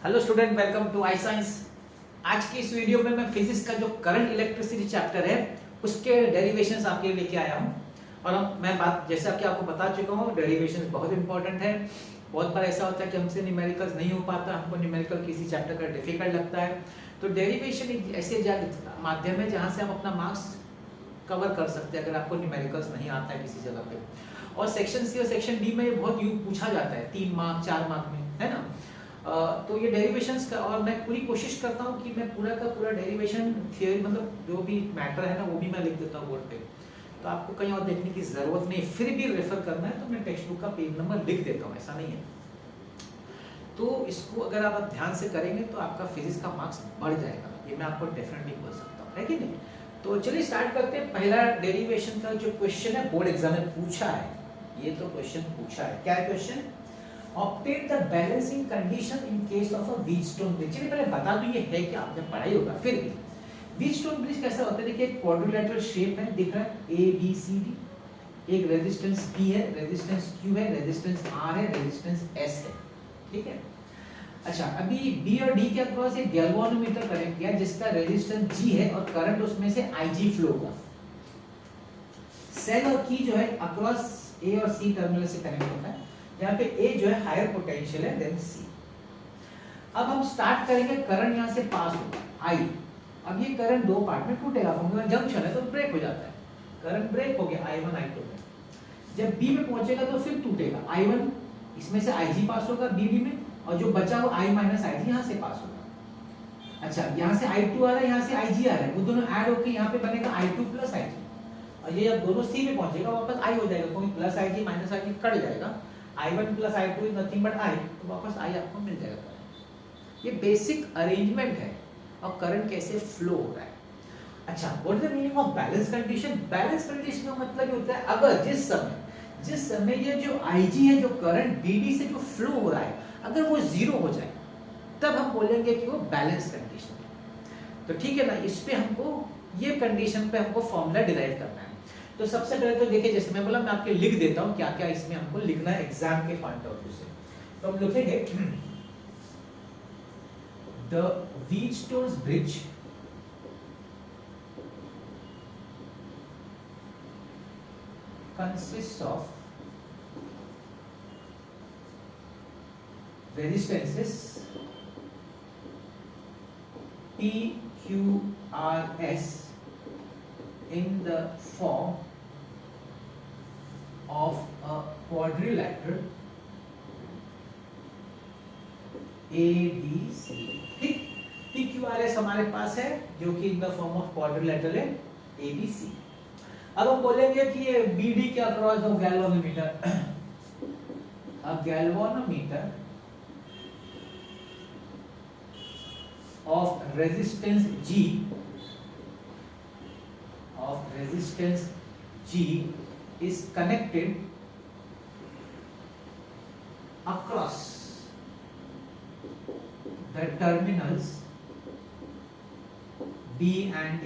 Hello student, welcome to I science. आज की इस वीडियो में मैं फिजिक्स का जो करंट इलेक्ट्रिसिटी चैप्टर है उसके डेरिवेशंस आपके लिए लेके आया हूँ। और मैं बात जैसे कि आपको बता चुका हूँ, डेरिवेशंस बहुत इंपॉर्टेंट है। बहुत बार ऐसा होता है कि हमसे न्यूमेरिकल्स नहीं हो पाता, हमको न्यूमेरिकल किसी चैप्टर का डिफिकल्ट लगता है। तो डेरिवेशन एक ऐसे माध्यम है जहाँ से हम अपना मार्क्स कवर कर सकते हैं अगर आपको न्यूमेरिकल्स नहीं आता है किसी जगह पे। और सेक्शन सी और सेक्शन डी में ये बहुत पूछा जाता है, 3 मार्क 4 मार्क में, है ना। तो ये डेरिवेशंस का, और मैं पूरी कोशिश करता हूँ कि मैं पूरा का पूरा डेरिवेशन थियरी मतलब जो भी मैटर है ना वो भी मैं लिख देता हूँ बोर्ड पे। तो आपको कहीं और देखने की जरूरत नहीं, फिर भी रेफर करना है तो मैं टेक्स्ट बुक का पेज नंबर लिख देता हूँ, ऐसा नहीं है। तो इसको अगर आप ध्यान से करेंगे तो आपका फिजिक्स का मार्क्स बढ़ जाएगा, ये मैं आपको डेफिनेटली बोल सकता हूँ, है कि नहीं। तो चलिए स्टार्ट करते हैं। पहला डेरिवेशन का जो क्वेश्चन है बोर्ड एग्जाम में पूछा है, ये तो क्वेश्चन पूछा है। क्या है question? Obtain the balancing condition in case of a Wheatstone bridge। चलिए पहले बता दूं ये है कि आपने पढ़ाई होगा, फिर भी Wheatstone bridge कैसा होता है। देखिए क्वाड्रिलेटरल शेप है, दिख रहा है A B C D, एक रेजिस्टेंस P है, रेजिस्टेंस Q है, रेजिस्टेंस R है, रेजिस्टेंस S है, ठीक है। अच्छा, अभी B और D के अक्रॉस एक गैल्वानोमीटर कनेक्ट किया जिसका रेजिस्टेंस G है और करंट उसमें से IG फ्लो होगा। सेल और की जो है अक्रॉस A और C टर्मिनल से कनेक्ट होता है। यहाँ पे A जो है हायर पोटेंशियल है देन C। अब हम स्टार्ट करेंगे, करंट यहाँ से पास होगा I। अब ये करंट दो पार्ट में टूटेगा, जंक्शन है तो ब्रेक हो जाता है, करंट ब्रेक हो गया I1 I2 में। जब B में पहुंचेगा तो फिर टूटेगा, I1 इसमें से IG पास होगा BB में, और जो बचा वो I माइनस IG यहाँ से पास होगा। अच्छा, यहाँ से I2 आ रहा है, यहाँ से IG आ रहा है, वो दोनों ऐड होकर यहाँ पे बनेगा I2 प्लस IG। और ये जब दोनों C में पहुंचेगा वापस I हो जाएगा, क्योंकि plus IG minus IG cut जाएगा। I1 plus I2 is nothing but I, तो वापस I आपको मिल जाएगा। ये बेसिक अरेंजमेंट है और करंट कैसे फ्लो हो रहा है। अच्छा, what is the meaning of balance condition? Balance condition का मतलब ये होता है अगर जिस समय ये जो IG है, जो करंट BD से जो फ्लो हो रहा है, अगर वो जीरो हो जाए तब हम बोलेंगे कि वो बैलेंस कंडीशन है। तो ठीक है ना, इस पे हमको ये कंडीशन पे हमको फॉर्मूला डिराइव करना है। तो सबसे पहले तो देखिए, जैसे मैं बोला, मैं आपके लिख देता हूँ क्या क्या इसमें हमको लिखना है एग्जाम के पॉइंट ऑफ व्यू से। तो हम लिखेंगे the Wheatstone bridge consists of resistances P, Q, R, S in the form of a quadrilateral ABC। ठीक, PQRS हमारे पास है जो कि in the form of quadrilateral है ABC। अब हम बोलेंगे कि ये BD के अक्रॉस ऑफ गैल्वानोमीटर, अब galvanometer of resistance G is connected across the terminals B and D।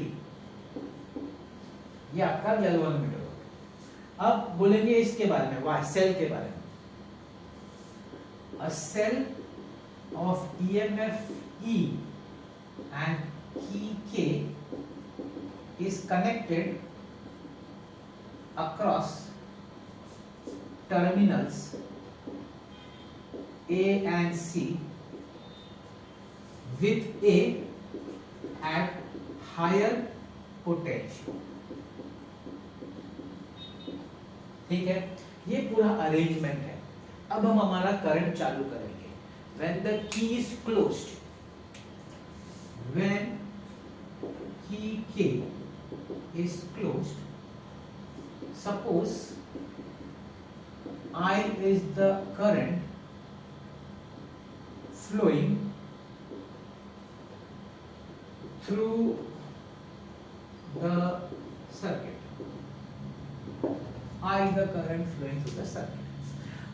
ये आपका गैल्वानोमीटर होगा। अब बोलेंगे इसके बारे में, वाह, सेल के बारे में। A cell of EMF E and key K is connected across terminals A and C with A at higher potential। ठीक है, ये पूरा अरेंजमेंट है। अब हम हमारा करंट चालू करेंगे। When the key is closed, when key K is closed, suppose I is the current flowing through the circuit, I is the current flowing through the circuit।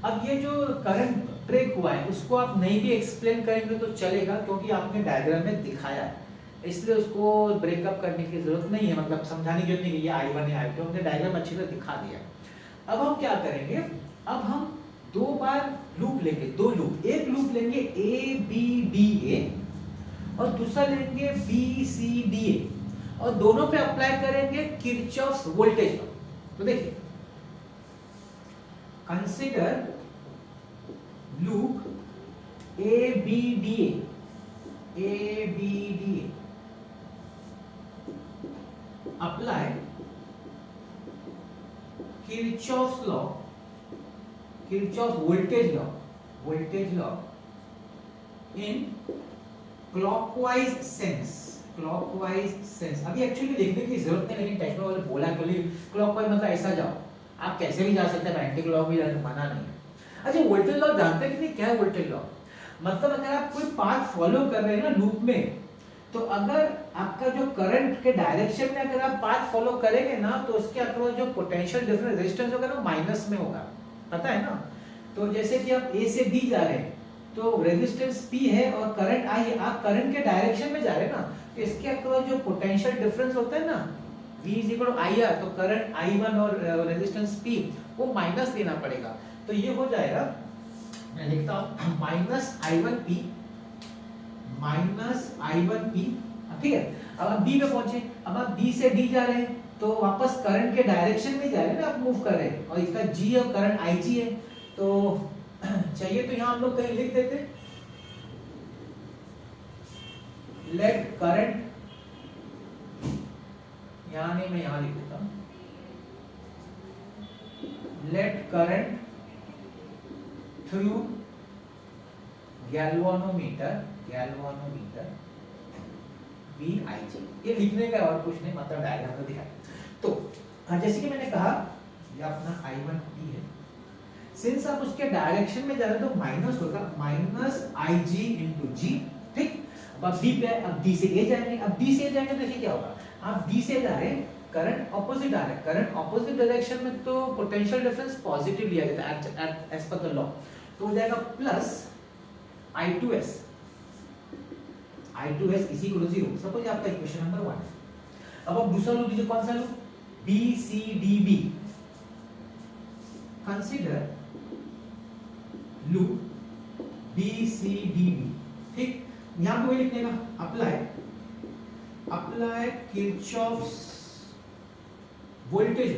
अब ये जो करंट ब्रेक हुआ है उसको आप नहीं भी एक्सप्लेन करेंगे तो चलेगा, क्योंकि आपने डायग्राम में दिखाया है, इसलिए उसको ब्रेकअप करने की जरूरत नहीं है, मतलब समझाने की जरूरत नहीं कि ये I1 है I2, हमने डायग्राम अच्छी तरह दिखा दिया। अब हम क्या करेंगे, अब हम दो बार लूप लेंगे, दो लूप, एक लूप लेंगे A B D और दूसरा लेंगे BCDA और दोनों पे अप्लाई करेंगे किरचॉफ्स वोल्टेज लॉ। तो देखिए, consider loop ABDA apply Kirchhoff's law, Kirchhoff voltage law in clockwise sense. अभी एक्चुअली देखने की जरूरत नहीं, लेकिन टेक्स्ट वाले बोला क्लॉकवाइज मतलब ऐसा जाओ, आप कैसे भी जा सकते हैं, एंटी क्लॉक भी जाने मना नहीं है। अच्छा, वोल्टेज लॉ जानते हैं कि नहीं, क्या है वोल्टेज लॉ? मतलब अगर आप कोई पाथ फॉलो कर रहे हैं ना लूप में, तो अगर आपका जो करंट के डायरेक्शन में अगर आप पाथ फॉलो करेंगे ना, तो उसके अक्रॉस जो पोटेंशियल डिफरेंस रेजिस्टेंस होगा ना माइनस में होगा, पता है ना। तो जैसे कि आप A से B जा रहे हैं तो रेजिस्टेंस P है और करंट I है, आप करंट के डायरेक्शन में जा रहे हैं ना, तो इसके अक्रॉस जो पोटेंशियल डिफरेंस होता है ना V IR, तो करंट I1 और रेजिस्टेंस P वो माइनस देना पड़ेगा। तो ये हो जाएगा, मैं लिखता हूं -I1P, ठीक है। अब आप B पे पहुंचे, अब आप B से D जा रहे हैं तो वापस करंट के डायरेक्शन में जा रहे हैं ना, आप मूव कर रहे हैं, और इसका G और करंट IG है, तो चाहिए तो यहां हम लोग कहीं लिख देते, लेट करंट, यहां नहीं, मैं यहां लिख देता हूं, let current through galvanometer VIG। ये लिखने का और कुछ नहीं, मतलब डायग्राम में दिखाया। तो जैसे कि मैंने कहा, ये अपना I1P है, सिंस आप उसके डायरेक्शन में जा रहे हैं तो माइनस होगा, -IG into G, ठीक। अब B पे, अब D से A जाएंगे, अब D से A जाएंगे तो देखिए क्या होगा, आप D से जा रहे हैं, करंट ऑपोजिट आ रहा है, करंट ऑपोजिट डायरेक्शन में तो पोटेंशियल डिफरेंस पॉजिटिव लिया जाता है एज पर द लॉ, तो हो जाएगा plus I2S is equal to 0। Suppose आपका इक्वेशन नंबर 1 है। अब आप दूसरा लूप दीजिए, कौन सा loop? BCDB। Consider loop BCDB, ठीक। यहां पे वही लिखने का, apply Kirchhoff's voltage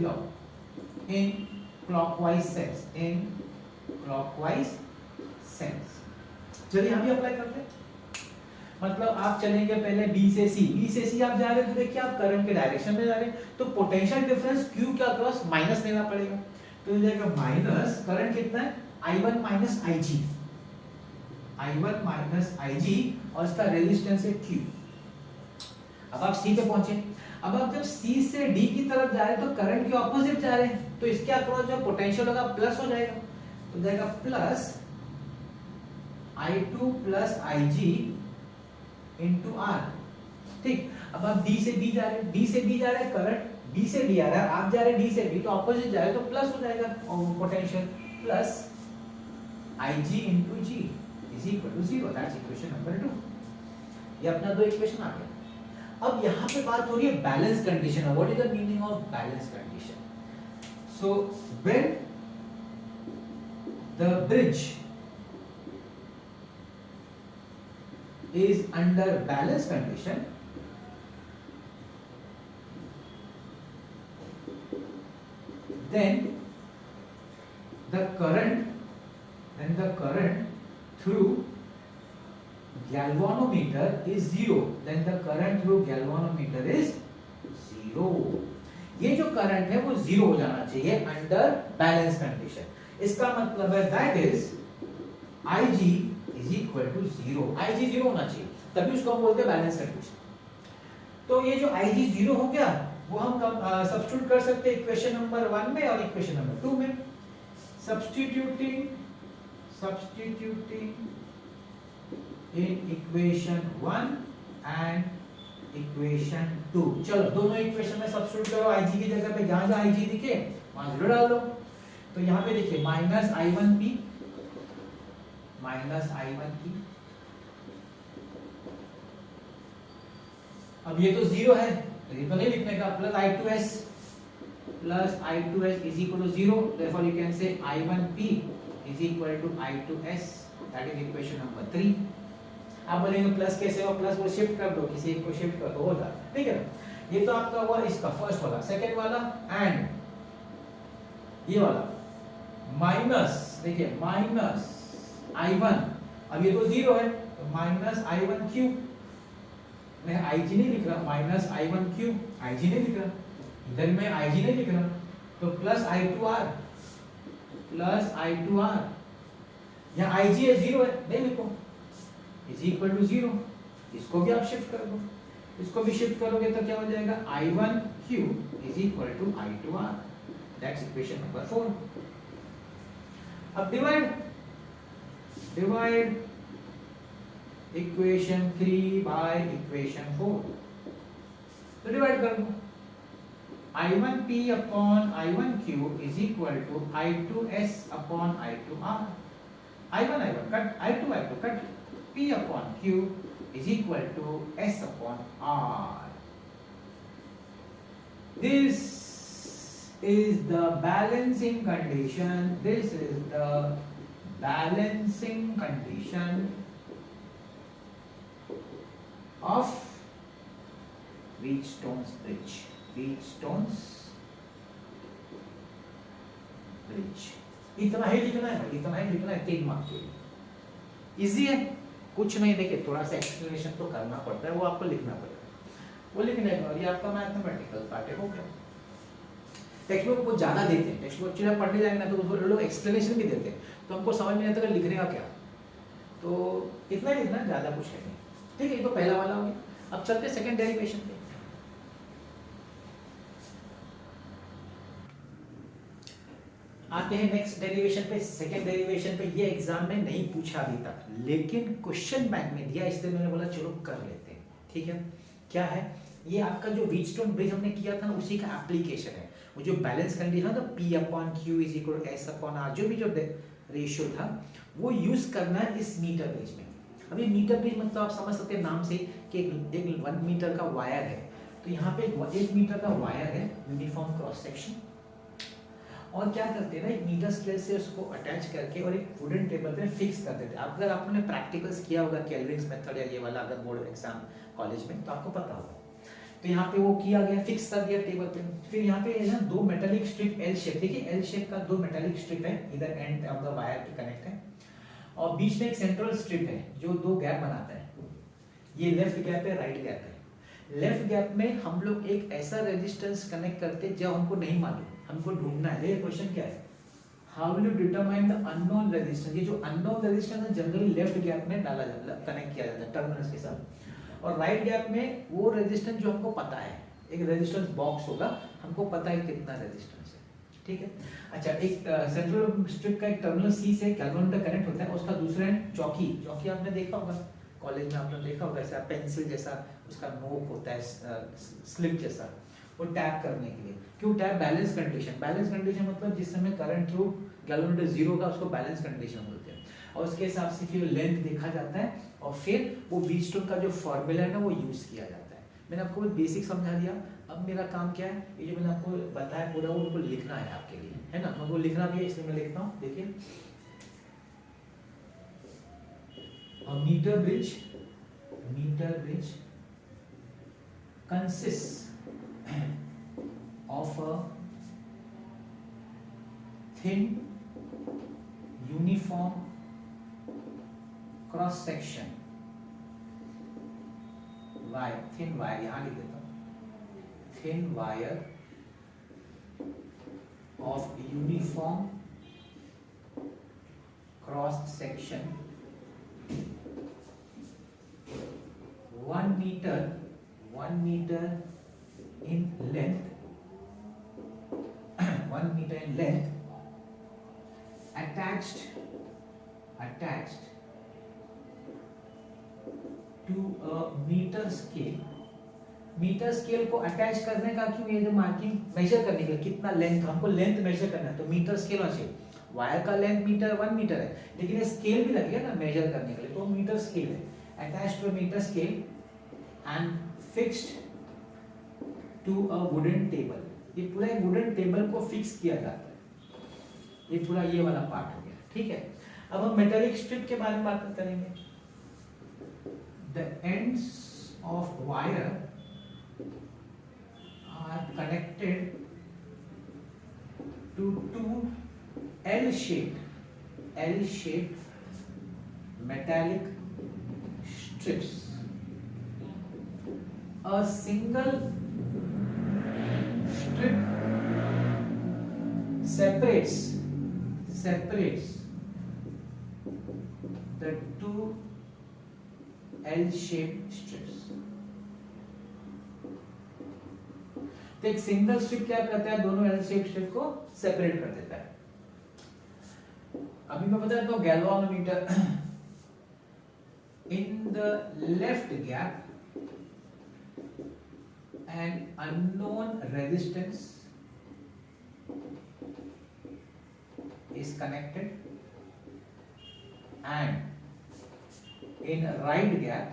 law in clockwise sense. चलिए यहां भी अप्लाई करते हैं। मतलब आप चलेंगे पहले B से C आप जा रहे हैं, तो देखिए आप करंट के डायरेक्शन में जा रहे हैं, तो पोटेंशियल डिफरेंस Q के अक्रॉस माइनस देना पड़ेगा, तो हो जाएगा माइनस, करंट कितना है, I1 माइनस IG, और इसका रेजिस्टेंस है Q। अब आप C पे पहुंचे, अब आप जब C से D की तरफ जा रहे हैं तो करंट के ऑपोजिट जा रहे हैं, तो इसके अक्रॉस जो पोटेंशियल होगा प्लस हो जाएगा, तो जाएगा plus I2 plus IG into R, ठीक। अब आप D से B जा रहे हैं, करंट B से D आ रहा है, आप जा रहे हैं D से B, तो ऑपोजिट जा रहे हैं तो प्लस हो जाएगा potential, plus IG into G is equal to 0। That's equation number 2। ये अपना दो इक्वेशन आ गया। अब यहाँ पे बात हो रही है balance condition. What is the meaning of balance condition? So when the bridge is under balance condition, then the current through galvanometer is 0, then the current through galvanometer is 0। ये जो करंट है वो 0 हो जाना चाहिए अंडर बैलेंस कंडीशन। इसका मतलब है that is IG is equal to 0। IG 0 होना चाहिए, तभी उसको हम बोलते हैं बैलेंस कंडीशन। तो ये जो IG 0 हो गया, वो हम सब्स्टिट्यूट कर सकते हैं इक्वेशन नंबर 1 में और इक्वेशन नंबर 2 में। Substituting in equation 1 and equation 2। चलो दोनों इक्वेशन में सब्स्टिट्यूट करो, IG की जगह पे जहां जहां IG दिखे वहां 0 डाल दो। तो यहाँ पे देखिए -I1P, अब ये तो 0 है तो ये तो नहीं लिखने का, plus I2S is equal to 0, therefore you can say I1P is equal to I2S, that is equation number 3। आप बोलेंगे प्लस कैसे हो, प्लस वो शिफ्ट कर दो, किसी एक को शिफ्ट कर दो, हो जाता है, ठीक है ना। ये तो आपका हुआ इसका फर्स्ट वाला। सेकंड वाला एंड ये वाला माइनस, देखिए माइनस i1, अब ये तो 0 है तो माइनस i1 क्यूब, मैं ig नहीं लिख रहा, माइनस i1 क्यूब, ig नहीं लिख रहा, इधर मैं ig नहीं लिख रहा, तो प्लस i2r, प्लस i2r, यहाँ ig है 0 है, नहीं लिखो, इज इक्वल टू 0, इसको भी आप शिफ्ट कर दो, इसको भी शिफ्ट करोगे तो क्या हो जाएगा, i1 cube is equal to i2r, that's equation number 4। अब डिवाइड इक्वेशन 3 बाय इक्वेशन 4, तो डिवाइड कर दो, i1p upon i1 cube is equal to i2s upon i2r, i1 cut, i2 cut, p upon q is equal to s upon r. This is the balancing condition. This is the balancing condition of Wheatstone's bridge. Wheatstone's bridge. इतना ही लिखना है, इतना ही लिखना है 3 mark के लिए। Easy है, कुछ नहीं, देखिए थोड़ा सा एक्सप्लेनेशन तो करना पड़ता है, वो आपको लिखना पड़ेगा, वो लिखने का और ये आपका मैथमेटिकल पार्ट है, हो गया। टेक्स्ट बुक वो ज्यादा देते हैं, टेक्स्ट बुक एक्चुअली पढ़ने जाएंगे ना तो वो लोग एक्सप्लेनेशन भी देते हैं, तो हमको समझ में नहीं आता लिखने का क्या, तो इतना ही लिखना, ज्यादा कुछ है नहीं, ठीक है। ये तो पहला वाला हो गया। अब चलते सेकंड डेरिवेशन पे। आते हैं नेक्स्ट डेरिवेशन पे। सेकंड डेरिवेशन पे ये एग्जाम में नहीं पूछा अभी तक, लेकिन क्वेश्चन बैंक में दिया, इसलिए मैंने बोला चलो कर लेते हैं, ठीक है। क्या है ये आपका जो व्हीटस्टोन ब्रिज हमने किया था ना, उसी का एप्लीकेशन है। वो जो बैलेंस कंडीशन था P upon Q is equal to S upon R, जो भी जो रेशियो था वो यूज करना है इस मीटर ब्रिज में। अभी मीटर ब्रिज मतलब आप समझ सकते हैं नाम से कि एक 1 मीटर का वायर है, तो यहाँ पे 1 मीटर का वायर है, यूनिफॉर्म क्रॉस सेक्शन, और क्या करते हैं ना, एक मीटर स्केल से उसको अटैच करके और एक वुडन टेबल पे फिक्स कर देते हैं। अगर आपने प्रैक्टिकल्स किया होगा केल्विन्स मेथड या ये वाला अगर बोर्ड एग्जाम कॉलेज में, तो आपको पता होगा। तो यहाँ पे वो किया गया, फिक्स कर दिया टेबल पे। फिर यहाँ पे है ना 2 मेटालिक स्ट्रिप एल शेप, देखिए एल शेप का 2 मेटालिक स्ट्रिप है, इधर एंड ऑफ द वायर पे कनेक्ट है, और बीच में एक सेंट्रल स्ट्रिप है जो 2 गैप बनाता है, ये लेफ्ट गैप है, राइट गैप है। लेफ्ट गैप में हम लोग एक ऐसा रेजिस्टेंस कनेक्ट करते हैं जो हमको नहीं मालूम, हमको ढूंढना है। ये क्वेश्चन क्या है, how will you determine the unknown resistance. ये जो अननोन रेजिस्टेंस है जनरली लेफ्ट गैप में डाला जाता है, कनेक्ट किया जाता है टर्मिनल्स के साथ, और राइट गैप में वो रेजिस्टेंस जो हमको पता है, एक रेजिस्टेंस बॉक्स होगा, हमको पता है कितना रेजिस्टेंस है, ठीक है। अच्छा, एक सेंट्रल स्ट्रिप का एक टर्मिनल सी से कैलकुलेटर कनेक्ट होता है, उसका दूसरा एंड चौकी, चौकी आपने देखा होगा कॉलेज में, आपने देखा होगा ऐसा पेंसिल जैसा उसका नोक होता है, स्लिप जैसा, वो टैप करने के लिए। क्यों tap, balance condition, balance condition मतलब जिस समय करंट थ्रू गैल्वेनोमीटर 0 का उसको बैलेंस कंडीशन बोलते हैं, और उसके हिसाब से फिर लेंथ देखा जाता है, और फिर वो व्हीटस्टोन का जो फॉर्मूला है ना वो यूज किया जाता है। मैंने आपको बेसिक समझा दिया, अब मेरा काम क्या है, ये जो मैंने आपको बताया पूरा वो उनको लिखना है आपके लिए, है ना, हमको लिखना भी है, इसलिए मैं लिखता हूँ। देखिए meter bridge consists of a thin uniform cross section wire, thin wire, यहाँ लिख देता हूँ, thin wire of uniform cross section 1 meter in length 1 meter in length attached to a meter scale। Meter scale को attach करने का क्यों, ये जो मार्किंग मेजर करने के लिए कितना लेंथ, हमको लेंथ मेजर करना है, तो मीटर स्केल होना चाहिए। वायर का लेंथ 1 मीटर है, लेकिन ये स्केल भी लगेगा ना मेजर करने के लिए, तो मीटर स्केल है, attached to meter scale and fixed to a wooden table. ये पूरा वुडन टेबल को फिक्स किया जाता है, ये पूरा ये वाला पार्ट हो गया, ठीक है। अब हम मेटालिक स्ट्रिप के बारे में बात करेंगे। the ends of wire are connected to two L-shaped metallic strips. A single strip separates the two L-shaped strips. तो एक सिंगल स्ट्रिप क्या करता है, दोनों एल शेप स्ट्रिप को सेपरेट कर देता है। अभी मैं बता देता हूं galvanometer. In the left gap an unknown resistance is connected, and in right gap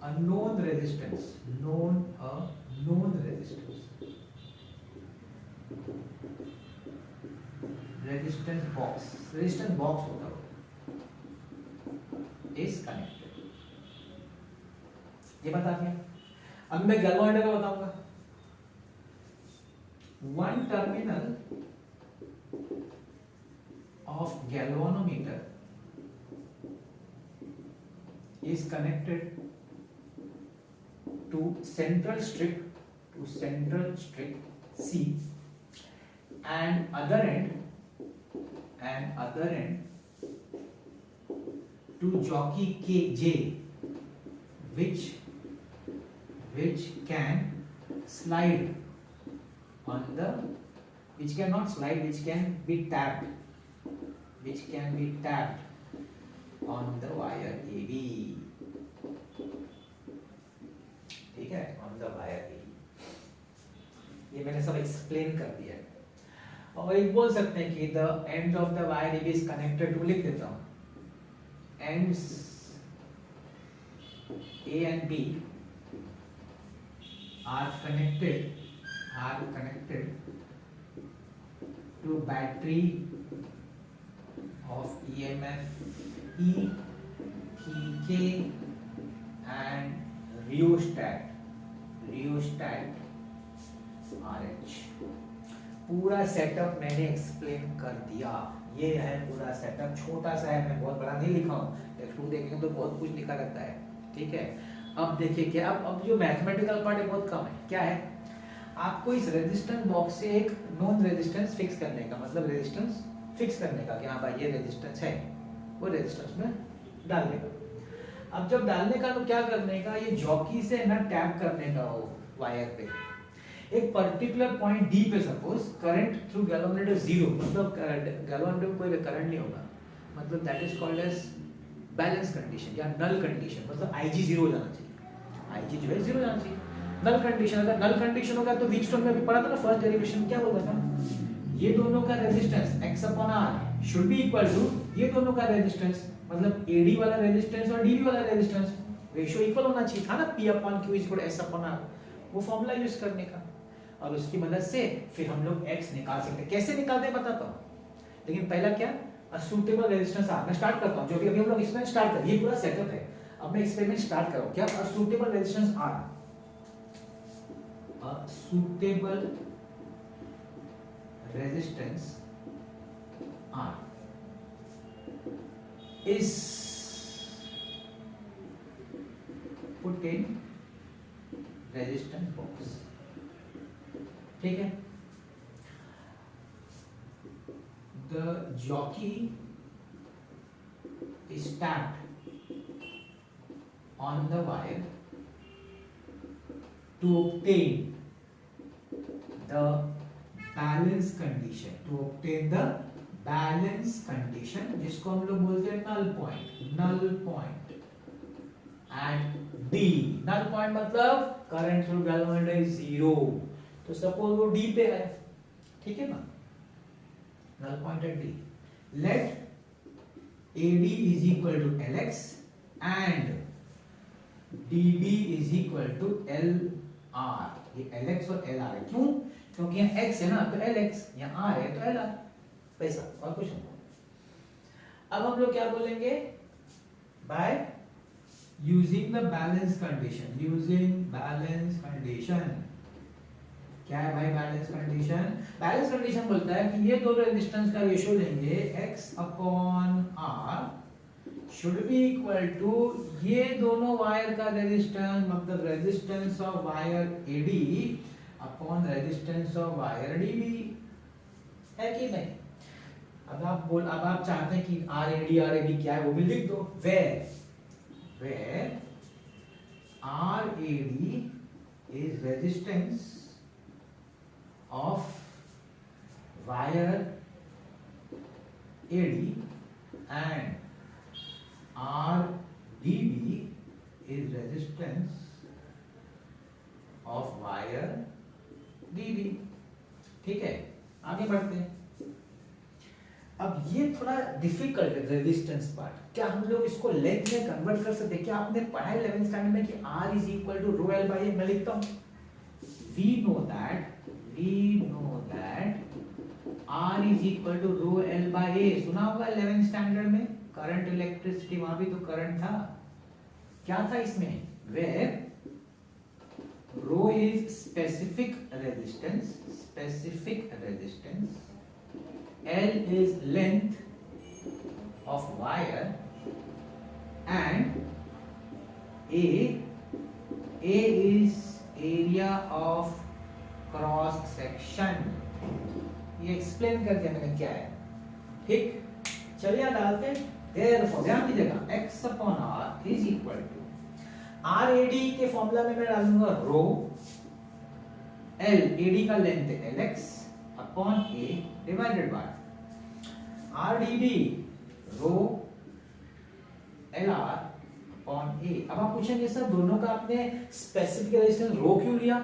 a known resistance resistance box होता है is connected। ये बता दिया। अब मैं गैल्वानोमीटर का बताऊंगा। One terminal of galvanometer is connected to central strip C, and other end to jockey J, which can slide on the, which cannot slide, which can be tapped on the wire AB। ठीक है, on the wire AB। ये मैंने सब explain कर दिया है। और एक बोल सकते हैं कि the end of the wire AB is connected to, लिख देता हूं, ends A and B are connected to battery of EMF E, K and rheostat RH। पूरा सेटअप मैंने एक्सप्लेन कर दिया। ये है पूरा सेटअप, छोटा सा है, मैं बहुत बड़ा नहीं लिखा हूँ। टेक्स्ट बुक देखेंगे तो बहुत कुछ लिखा रहता है। ठीक है, अब देखिए क्या, अब जो मैथमेटिकल पार्ट है बहुत कम है। क्या है, आपको इस रेजिस्टेंस बॉक्स से एक नॉन रेजिस्टेंस फिक्स करने का, मतलब रेजिस्टेंस फिक्स करने का कि हाँ भाई ये रेजिस्टेंस है, वो रेजिस्टेंस में डालने का। अब जब डालने का तो क्या करने का, ये जॉकी से ना टैप करने का हो वायर पे एक पर्टिकुलर पॉइंट डी पे। सपोज करंट थ्रू गैल्वानोमीटर 0, मतलब गैल्वानोमीटर में कोई करंट नहीं होगा, मतलब that is called as balance condition या नल कंडीशन, मतलब IG 0 हो जाना चाहिए। IG जो है 0 जाना चाहिए। नल कंडीशन, अगर नल कंडीशन होगा तो व्हीटस्टोन में भी पढ़ा था ना फर्स्ट डेरिवेशन, क्या बोला था, ये दोनों का resistance x/r should be equal to ये दोनों का रेजिस्टेंस, मतलब AD वाला रेजिस्टेंस और DB वाला रेजिस्टेंस रेशियो इक्वल होना चाहिए था ना, P/Q = S/r। वो फॉर्मूला यूज करने का, और उसकी मदद से फिर हम लोग x निकाल सकते हैं। कैसे निकालते हैं बताता हूं, लेकिन पहला क्या, सुटेबल रेजिस्टेंस R। मैं स्टार्ट करता हूं, जो भी अभी हम लोग एक्सपेरिमेंट स्टार्ट कर, ये पूरा सेटअप है। अब मैं एक्सपेरिमेंट स्टार्ट कर रहा हूं। क्या, suitable resistance R, suitable resistance R is put in resistance box। ठीक है, the jockey is tapped on the wire to obtain the balance condition, जिसको हम लोग बोलते हैं null point at D। null point मतलब current through galvanometer is 0, तो suppose वो D पे है, ठीक है ना, null point at D। let AD is equal to LX and DB is equal to LR। ये LX और LR है, क्यों, क्योंकि यहाँ X है ना तो LX, यहाँ R है तो LR, पैसा और कुछ नहीं। अब हम लोग क्या बोलेंगे, by using the balance condition, using balance condition. क्या है भाई बैलेंस कंडीशन? बैलेंस कंडीशन बोलता है कि ये दोनों रेजिस्टेंस का रेशियो लेंगे x upon r should be equal to ये दोनों वायर का रेजिस्टेंस, मतलब resistance of wire AD upon resistance of wire DB, है कि नहीं? अब आप चाहते हैं कि RAD क्या है वो भी लिख दो। where RAD is resistance of wire AD and RDB is resistance of wire DB। ठीक है, आगे बढ़ते हैं। अब ये थोड़ा डिफिकल्ट है रेजिस्टेंस पार्ट, क्या हम लोग इसको लेंथ में कन्वर्ट कर सकते हैं? क्या आपने पढ़ा है 11th स्टैंडर्ड में कि R is equal to rho L by A? मैं लिखता हूं we know that R is equal to row L by A। सुना होगा 11th स्टैंडर्ड में करंट इलेक्ट्रिसिटी, वहां भी तो करंट था। क्या था इसमें? where rho is specific resistance, L is length of wire and A is area of cross section। ये एक्सप्लेन कर दिया मैंने क्या है, ठीक? चलिए डालते हैं। therefore ध्यान दीजिएगा x upon r is equal to RAD के फॉर्मूला में मैं डालूंगा रो L, AD का लेंथ है LX upon A divided by RDB rho LR upon A। अब आप पूछेंगे सर दोनों का आपने स्पेसिफिक रेजिस्टेंस रो क्यों लिया?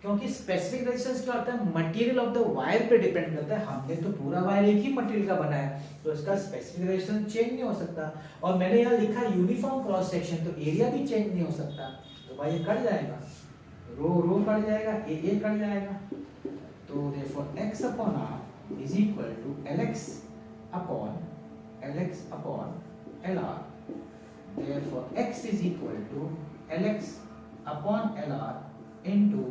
क्योंकि स्पेसिफिक रेजिस्टेंस क्या होता है, मटेरियल ऑफ द वायर पे डिपेंड करता है। हमने तो पूरा वायर एक ही मटेरियल का बनाया है, तो इसका स्पेसिफिक रेजिस्टेंस चेंज नहीं हो सकता। और मैंने यहाँ लिखा यूनिफॉर्म क्रॉस सेक्शन, तो एरिया भी चेंज नहीं हो सकता, तो भाई ये कट जाएगा, रो कट जाएगा, ए कट जाएगा। तो therefore x upon r is equal to LX upon LR। Therefore x is equal to LX upon LR into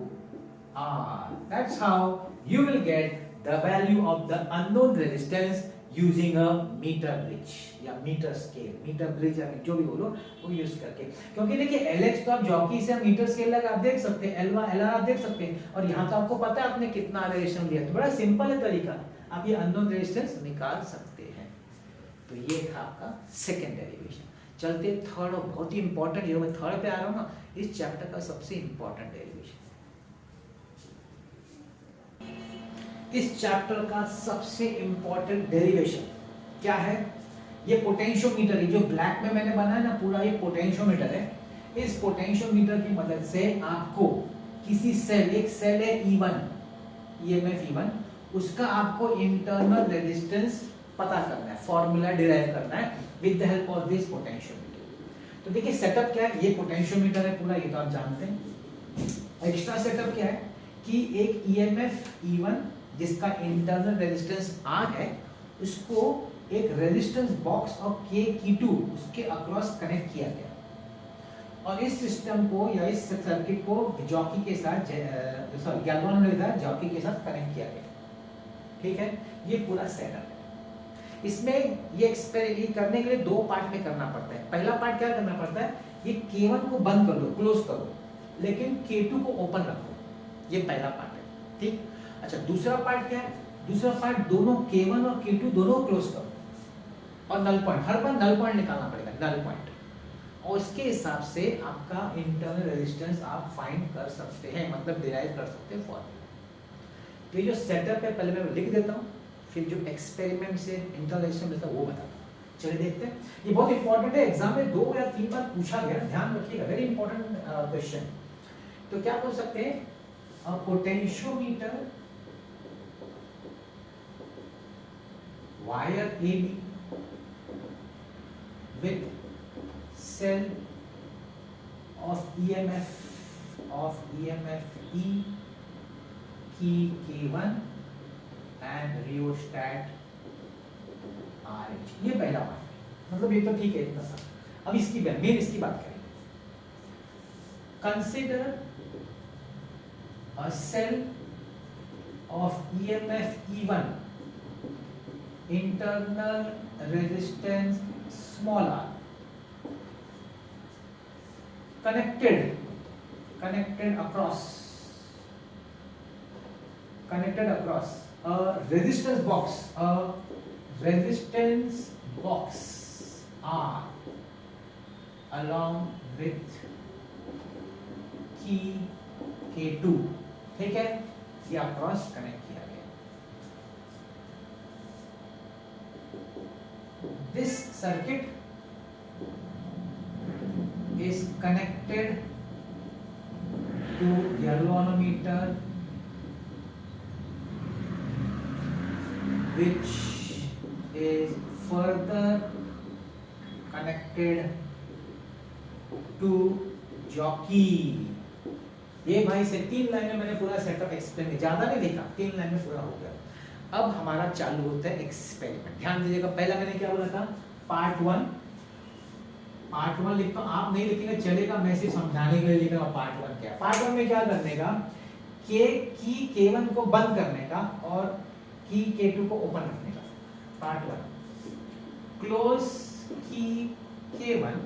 R। That's how you will get the value of the unknown resistance using a meter bridge या meter scale, meter bridge या जो भी बोलो वो use करके। क्योंकि देखिए LX तो आप जॉकी से मीटर स्केल लगा आप देख सकते हैं, LR आप देख सकते हैं, और यहाँ तो आपको पता है आपने कितना रेजिस्टेंस दिया, तो बड़ा सिंपल है तरीका, आप ये अननोन रेजिस्टेंस निकाल सकते हैं। तो ये था आपका सेकेंड डेरिवेशन। चलते थर्ड, और बहुत ही इंपॉर्टेंट, जो मैं थर्ड पे आ रहा हूँ ना, इस चैप्टर का सबसे इंपॉर्टेंट डेरिवेशन, इस चैप्टर का सबसे इंपॉर्टेंट डेरिवेशन क्या है? ये पोटेंशियोमीटर, ये जो ब्लैक में मैंने बनाया ना पूरा, ये पोटेंशियोमीटर है। इस पोटेंशियोमीटर की मदद से आपको किसी सेल, एक सेल है E1, EMF E1, उसका आपको इंटरनल रेजिस्टेंस पता करना है, फॉर्मूला डिराइव करना है with the help of this potentiometer. तो देखिए सेटअप क्या है, ये पोटेंशियोमीटर है पूरा, ये तो आप जानते हैं। एक्स्ट्रा सेटअप क्या है कि एक EMF E1 जिसका इंटरनल रेजिस्टेंस R है, उसको एक रेजिस्टेंस बॉक्स और K2 उसके अक्रॉस कनेक्ट किया गया, और इस सिस्टम को या इस सर्किट को जॉकी के साथ, सॉरी गैल्वानोमीटर के साथ जॉकी के साथ कनेक्ट किया गया। ठीक है, ये पूरा सेटअप है। इसमें ये एक्सपेरिमेंट करने के लिए दो पार्ट में करना पड़ता है। पहला पार्ट क्या करना पड़ता है, ये K1 को बंद कर दो, क्लोज करो, लेकिन K2 को ओपन रखो, ये पहला पार्ट है। ठीक, अच्छा दूसरा पार्ट क्या है? दूसरा पार्ट दोनों K1 और K2 दोनों क्लोज करो, और नल पॉइंट, हर बार नल पॉइंट निकालना पड़ेगा, नल पॉइंट, और उसके हिसाब से आपका इंटरनल रेजिस्टेंस आप फाइंड कर सकते हैं, मतलब डिराइव कर सकते हैं फॉर्मूला। तो ये जो सेटअप है पहले मैं लिख देता हूँ, फिर जो एक्सपेरिमेंट से इंटरनल रेजिस्टेंस मिलता है वो बताता हूँ। चलिए देखते हैं, ये बहुत इंपॉर्टेंट है, एग्जाम में 2 या 3 बार पूछा गया, ध्यान रखिएगा, वेरी इंपॉर्टेंट क्वेश्चन। तो क्या बोल सकते हैं, potentiometer wire AB with cell of EMF E, key K1 and rheostat RH। ये पहला पार्ट। मतलब ये तो ठीक है इतना सा। अब इसकी मेन इसकी बात करें। Consider a cell of EMF E1, internal resistance small r, connected across a resistance box R along with key K2, ठीक है, ये अक्रॉस कनेक्ट किया गया। This circuit is connected to galvanometer which is further connected to jockey। ये भाई से 3 line में मैंने पूरा सेटअप एक्सप्लेन किया, ज्यादा नहीं देखा, 3 लाइन में पूरा हो गया। अब हमारा चालू होता है एक्सपेरिमेंट। ध्यान दीजिएगा, पहला मैंने क्या बोला था, पार्ट 1 लिखता हूं, आप नहीं लिखेंगे चलेगा, मैं सिर्फ समझाने के लिए लिख रहा हूं पार्ट 1 क्या है। पार्ट 1 में क्या करने का, की K1 को बंद करने का और की K2 को ओपन रखने का। पार्ट 1, क्लोज की K1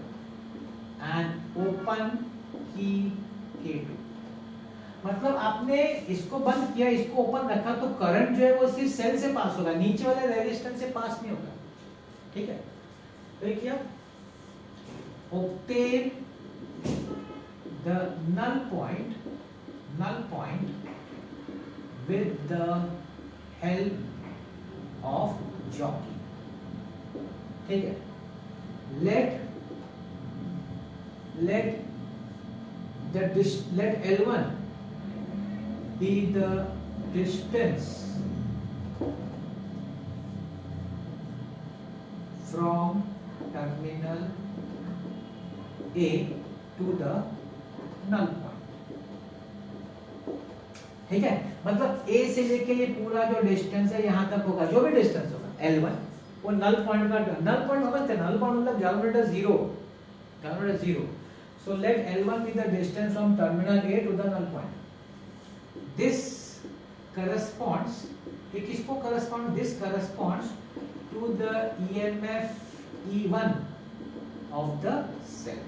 एंड ओपन की K2। मतलब आपने इसको बंद किया, इसको ओपन रखा, तो करंट जो है वो सिर्फ सेल से पास होगा, नीचे वाले रेजिस्टेंस से पास नहीं होगा, ठीक है। तो ये किया, obtain the null point with the help of jockey, ठीक है। let L1 be the distance from terminal A to the null point, ठीक है। मतलब A से लेके ये पूरा जो डिस्टेंस है यहां तक होगा, जो भी डिस्टेंस होगा L1, वो नल पॉइंट का, नल पॉइंट समझते हैं, नल पॉइंट मतलब galvanometer 0, so let L1 be the distance from terminal A to the null point। this corresponds, ये किसको correspond, this corresponds to the EMF E1 of the cell।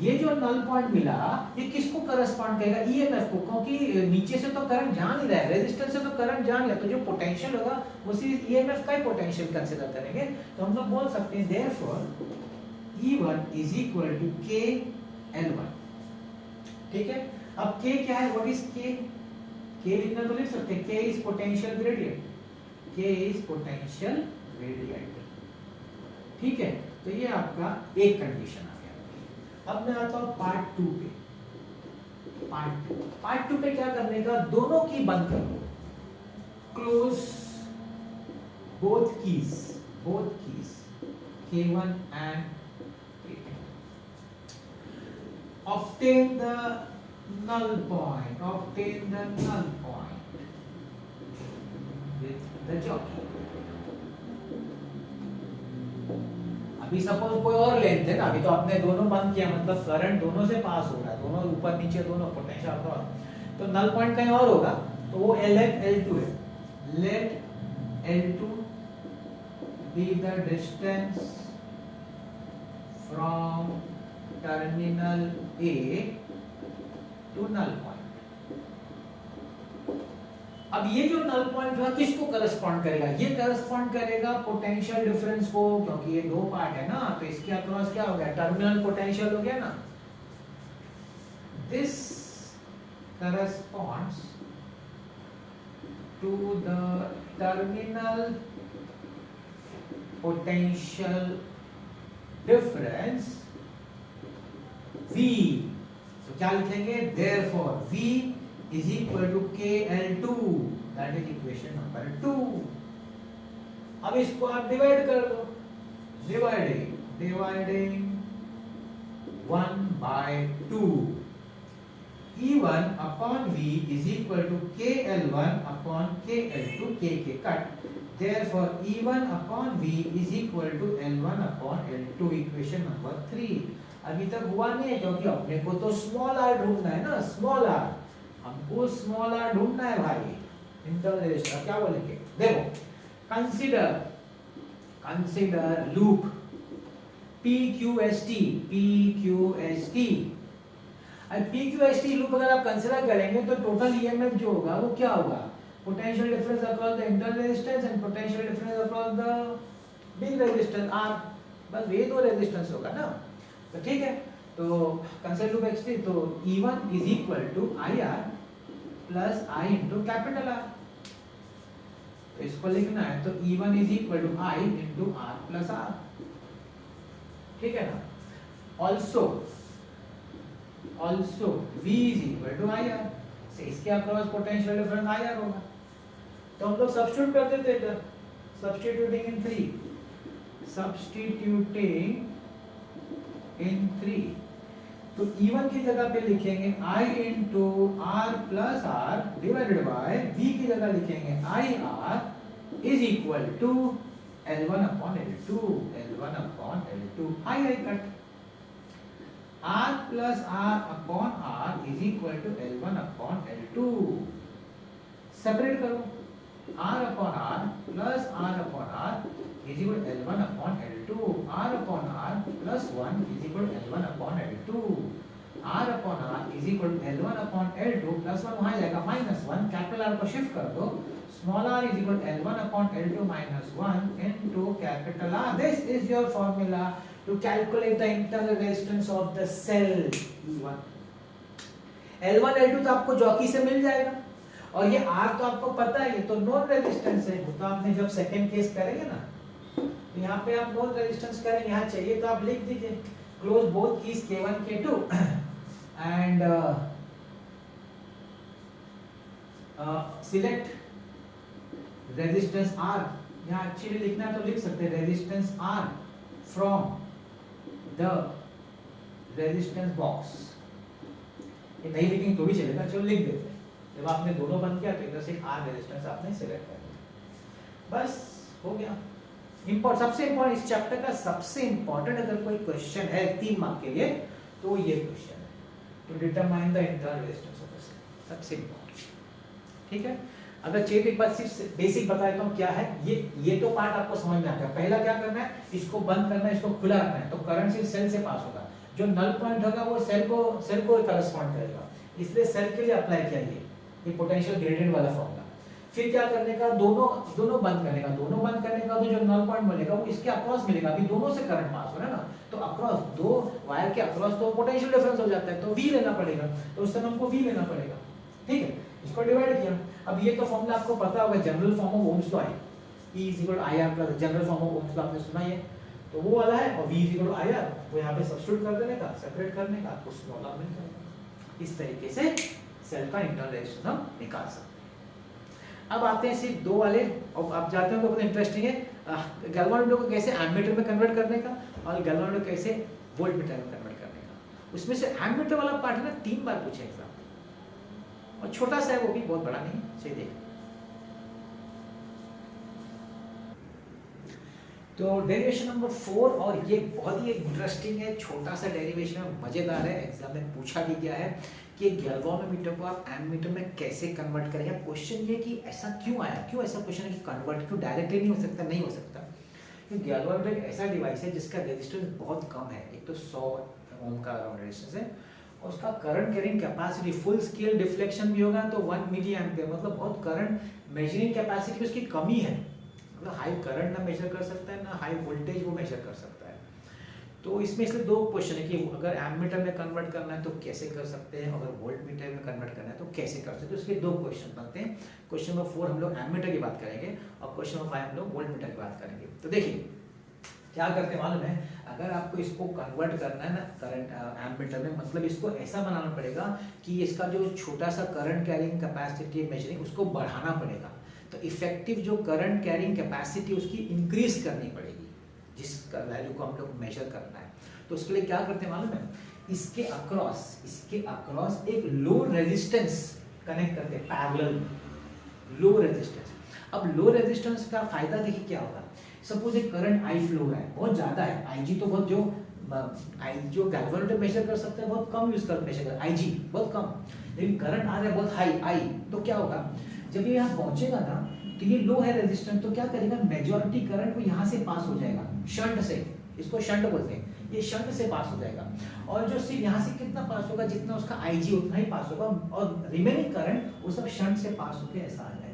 ये जो null point मिला ये किसको करस्पॉन्ड करेगा, EMF को, क्योंकि नीचे से तो करंट जा नहीं रहा है, रेजिस्टेंस से तो करंट जा नहीं रहा, तो जो पोटेंशियल होगा वो सिर्फ ईएमएफ का ही पोटेंशियल कंसीडर करेंगे। तो हम लोग बोल सकते हैं therefore E1 is equal to K L1, ठीक है। अब K क्या है, व्हाट इज K, K लिखना तो लिख सकते हैं, K is potential gradient, ठीक है। तो ये आपका एक कंडीशन आ गया। अब मैं आता हूं पार्ट 2 पे। पार्ट 2 पे क्या करने का, दोनों की बंद कर दो, close both keys K1 and K2, obtain the null point with the jockey। अभी सपोज कोई और लेंथ है ना, अभी तो आपने दोनों बंद किया, मतलब करंट दोनों से पास हो रहा है, दोनों ऊपर नीचे दोनों पोटेंशियल अक्रॉस, तो नल पॉइंट कहीं और होगा, तो वो L2 है। Let L2 be the distance from terminal A to null point। अब ये जो नल पॉइंट है किसको करस्पॉन्ड करेगा, ये करस्पॉन्ड करेगा पोटेंशियल डिफरेंस को, क्योंकि ये दो पार्ट है ना, तो इसके अक्रॉस क्या हो गया, टर्मिनल पोटेंशियल हो गया ना। This corresponds to the terminal potential difference V। तो क्या लिखेंगे, therefore V is equal to KL2, that is equation number 2। अब इसको आप डिवाइड कर दो, dividing 1/2, E1 upon V is equal to KL1 upon KL2 K cut. Therefore E1 upon V is equal to L1 upon L2 equation number 3। अभी तक हुआ नहीं है क्योंकि अपने को तो स्मॉल r ढूंढना है ना, स्मॉल r, हमको स्मॉल r ढूंढना है भाई। इंटरनल रेजिस्टेंस क्या बोलेंगे, देखो कंसीडर लूप PQST अब PQST लूप अगर आप कंसीडर करेंगे तो टोटल ईएमएफ जो होगा वो क्या होगा, potential difference across the internal resistance and potential difference across the big resistance R, बस ये दो रेजिस्टेंस होगा ना। तो ठीक है, तो कंसीडर लूप XT, तो E1 is equal to IR plus I into capital R। तो इसको लिखना है तो E1 is equal to I into R plus R, ठीक है ना। also V is equal to IR, से इसके अक्रॉस पोटेंशियल डिफरेंस IR होगा। तो हम लोग सब्स्टिट्यूट कर देते हैं इधर, सब्स्टिट्यूटिंग इन 3, तो E1 की जगह पे लिखेंगे I into R plus R divided by V की जगह लिखेंगे IR is equal to L1 upon L2 I cut R plus R upon R is equal to L1 upon L2, separate करो R upon R plus R upon R is equal to L1 upon L2, R upon R plus 1 is equal to L1 upon L2, R upon R is equal to L1 upon L2 plus 1 वहाँ जाएगा -1, capital R को shift कर दो, small r is equal to L1 upon L2 minus 1 into capital R. This is your formula to calculate the internal resistance of the cell E1। L1 L2 तो आपको jockey से मिल जाएगा, और ये R तो आपको पता है, ये तो नॉन रेजिस्टेंस है। तो आपने जब सेकंड केस करेंगे ना, तो यहाँ पे आप नॉन रेजिस्टेंस करेंगे, यहाँ चाहिए तो आप लिख दीजिए close both keys K1 K2 and select resistance R। यहाँ एक्चुअली लिखना है तो लिख सकते हैं resistance R from the resistance box, ये नहीं लिखेंगे तो भी चलेगा, चलो लिख देते हैं। जब आपने दोनों बंद किया तो इधर से R रेजिस्टेंस आपने सिलेक्ट कर दिया, बस हो गया। सबसे इंपॉर्टेंट इस चैप्टर का सबसे इंपॉर्टेंट अगर कोई क्वेश्चन है 3 मार्क के लिए तो ये क्वेश्चन है, to determine the internal resistance of the cell, सबसे इंपॉर्टेंट। ठीक है, अगर चाहिए तो एक बार सिर्फ बेसिक बता देता हूँ क्या है ये तो पार्ट आपको समझ में आ गया। पहला क्या करना है, इसको बंद करना है, इसको खुला रखना है, तो करंट सिर्फ सेल से पास होगा, जो नल पॉइंट होगा वो सेल को करस्पॉन्ड करेगा, इसलिए सेल के लिए अप्लाई किया ये पोटेंशियल ग्रेडियंट वाला फॉर्मूला। फिर क्या करने का, दोनों बंद करने का, तो जो नल पॉइंट मिलेगा वो इसके अक्रॉस मिलेगा, अभी दोनों से करंट पास हो रहा है ना, तो अक्रॉस दो वायर के अक्रॉस तो पोटेंशियल डिफरेंस हो जाता है, तो V लेना पड़ेगा, तो उस समय हमको V लेना पड़ेगा। ठीक है, इसको डिवाइड किया। अब ये तो फॉर्मूला आपको पता होगा, general form of Ohm's law है, E is equal to IR plus general form of Ohm's law आपने सुना ही है, तो वो वाला है, और V is equal to IR वो यहाँ पे सब्स्टिट्यूट कर देने का, सेपरेट करने का, आपको स्मॉल r मिल जाएगा। इस तरीके से सेल का इंटरनल रेजिस्टेंस हम निकाल सकते हैं। अब आते हैं सिर्फ 2 वाले, और आप जाते हो तो बहुत इंटरेस्टिंग है, गैल्वानोमीटर को कैसे एमीटर में कन्वर्ट करने का, और गैल्वानोमीटर कैसे वोल्टमीटर में कन्वर्ट करने का। उसमें से एमीटर वाला पार्ट है ना 3 बार पूछा एग्जाम, और छोटा सा है वो भी, बहुत बड़ा नहीं, सही देख। तो डेरिवेशन नंबर 4, और ये बहुत ही इंटरेस्टिंग है, छोटा सा डेरिवेशन है, मजेदार है, एग्जाम में पूछा भी गया है कि गैल्वानोमीटर को आप एमीटर में कैसे कन्वर्ट करेंगे। क्वेश्चन ये कि ऐसा क्यों आया, क्यों ऐसा क्वेश्चन है कि कन्वर्ट क्यों डायरेक्टली नहीं हो सकता, नहीं हो सकता, क्योंकि गैल्वानोमीटर एक ऐसा डिवाइस है जिसका रेजिस्टेंस बहुत कम है, एक तो 100 ओम का अराउंड रेजिस्टेंस है, और उसका current carrying capacity full scale deflection भी होगा तो 1 मिली एम्पियर, मतलब बहुत करंट मेजरिंग कैपेसिटी उसकी कमी है, मतलब हाई करंट ना मेजर कर सकता है ना हाई वोल्टेज वो मेजर कर सकता है। तो इसमें इसलिए 2 क्वेश्चन है कि अगर एमीटर में कन्वर्ट करना है तो कैसे कर सकते हैं, अगर वोल्टमीटर में कन्वर्ट करना है तो कैसे कर सकते हैं, तो इसके 2 क्वेश्चन बनते हैं। क्वेश्चन नंबर 4 हम लोग एमीटर की बात करेंगे, और क्वेश्चन नंबर 5 हम लोग वोल्टमीटर की बात करेंगे। तो देखिए क्या करते हैं मालूम है, अगर आपको इसको कन्वर्ट करना है ना करंट एमीटर में, मतलब इसको ऐसा बनाना पड़ेगा कि इसका जो छोटा सा करंट कैरिंग कैपेसिटी मेजरिंग उसको बढ़ाना पड़ेगा, तो इफेक्टिव जो करंट कैरिंग कैपेसिटी उसकी इंक्रीज करनी पड़ेगी, जिस वैल्यू को हम लोग मेजर करना है। तो उसके लिए क्या करते हैं मालूम है, इसके अक्रॉस एक लो रेजिस्टेंस कनेक्ट करते हैं, पैरेलल लो रेजिस्टेंस। अब लो रेजिस्टेंस का फायदा देखिए क्या होगा। सपोज एक करंट आई फ्लो है, बहुत ज्यादा है, आईजी तो बहुत जो गैल्वेनोमीटर मेजर कर सकते हैं बहुत कम यूज कर मेजर कर, आईजी बहुत कम, लेकिन करंट आ रहा है बहुत हाई आई, तो क्या होगा जब ये यहाँ पहुंचेगा ना, तो ये लो है रेजिस्टेंस, तो क्या करेगा मेजॉरिटी करंट वो यहाँ से पास हो जाएगा शंट से, इसको शंट बोलते हैं, ये शंट से पास हो जाएगा, और जो सिर्फ यहाँ से कितना पास होगा, जितना उसका आईजी उतना ही पास होगा, और रिमेनिंग करंट वो सब शंट से पास होकर ऐसा आ जाएगा।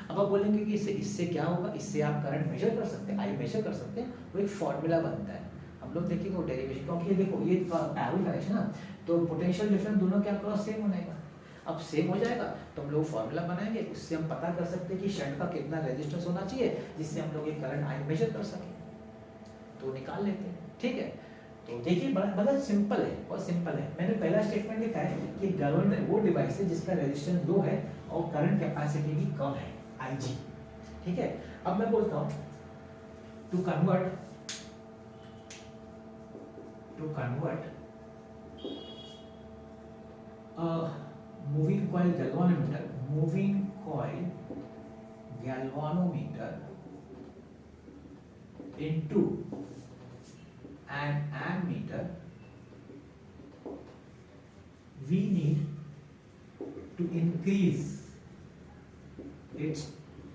अब आप बोलेंगे कि इससे क्या होगा, इससे आप करंट मेजर कर सकते हैं, आई मेजर कर सकते हैं, वो एक फॉर्मूला बनता है, हम लोग देखेंगे वो डेरिवेशन, क्योंकि देखो ये पैरेलल कनेक्शन ना, तो पोटेंशियल डिफरेंस दोनों के अक्रॉस सेम होगा। अब सेम हो जाएगा तो हम लोग फॉर्मूला बनाएंगे, उससे हम पता कर सकते हैं कि शंट का कितना रेजिस्टेंस होना चाहिए, जिससे हम लोग ये करंट आई मेजर कर सकें, तो निकाल लेते हैं। ठीक है, तो देखिए बड़ा सिंपल है, बहुत सिंपल है। मैंने पहला स्टेटमेंट लिखा है कि गैल्वेनोमीटर वो डिवाइस है जिसका रेजिस्टेंस लो है और करंट कैपेसिटी भी कम है, आईजी। ठीक है, अब मैं बोलता हूं to convert moving coil galvanometer into an ammeter, we need to increase its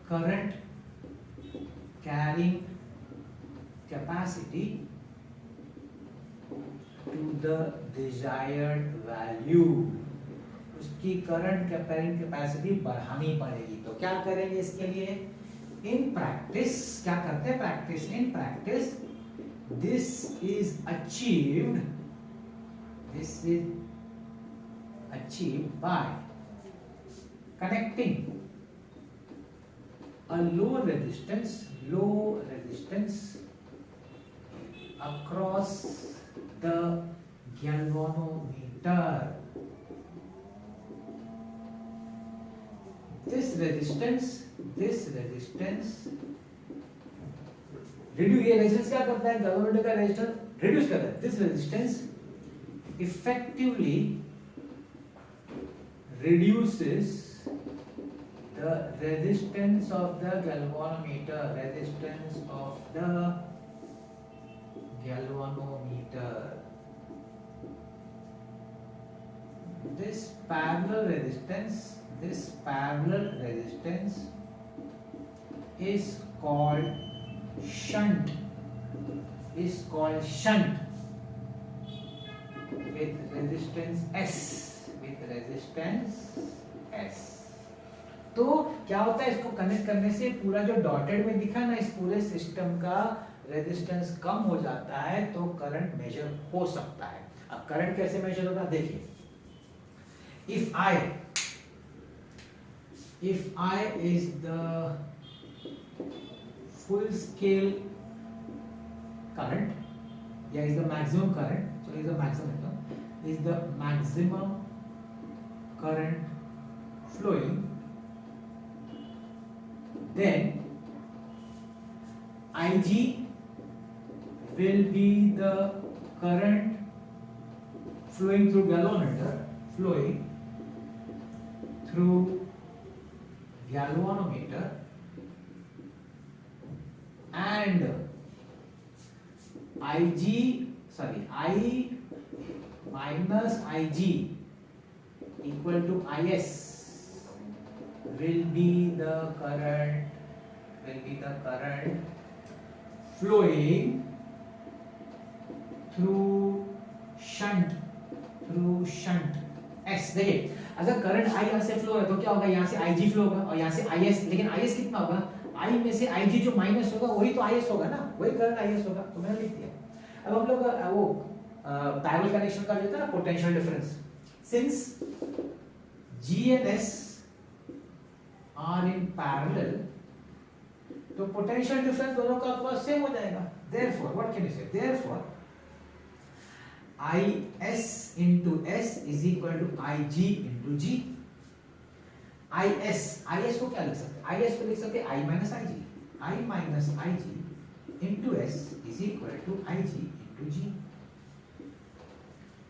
current carrying capacity to the desired value। उसकी करंट कैरिंग कैपेसिटी बढ़ानी पड़ेगी, तो क्या करेंगे इसके लिए, इन प्रैक्टिस क्या करते हैं, practice in practice this is achieved by connecting a low resistance across the galvanometer। this resistance reduce, ये रेजिस्टेंस क्या करता है, गैल्वेनोमीटर का रेजिस्टेंस रिड्यूस करता है। this resistance effectively reduces the resistance of the galvanometer, this parallel resistance is called shunt with resistance S। तो क्या होता है, इसको कनेक्ट करने से पूरा जो डॉटेड में दिखा ना, इस पूरे सिस्टम का रेजिस्टेंस कम हो जाता है, तो करंट मेजर हो सकता है। अब करंट कैसे मेजर होगा, देखिए, if I is the full scale current, yeah, is the maximum current, so is the maximum current flowing, then IG will be the current flowing through galvanometer, and I minus IG equal to IS will be the current flowing through shunt S। देखिए, अगर current I यहाँ से flow है तो क्या होगा, यहाँ से IG फ्लो होगा और यहाँ से IS, लेकिन IS कितना होगा, I में से IG जो माइनस होगा वही तो IS होगा ना, वही करंट IS होगा, तो मैंने लिख दिया। अब हम लोग वो पैरेलल कनेक्शन का जो था ना, potential difference, since G and S are in parallel, तो पोटेंशियल डिफरेंस दोनों का अक्रॉस सेम हो जाएगा। Therefore, what can you say? Therefore, IS into S is equal to IG into G। IS को क्या लिख सकते हैं, IS को लिख सकते हैं I minus IG into S is equal to IG into G।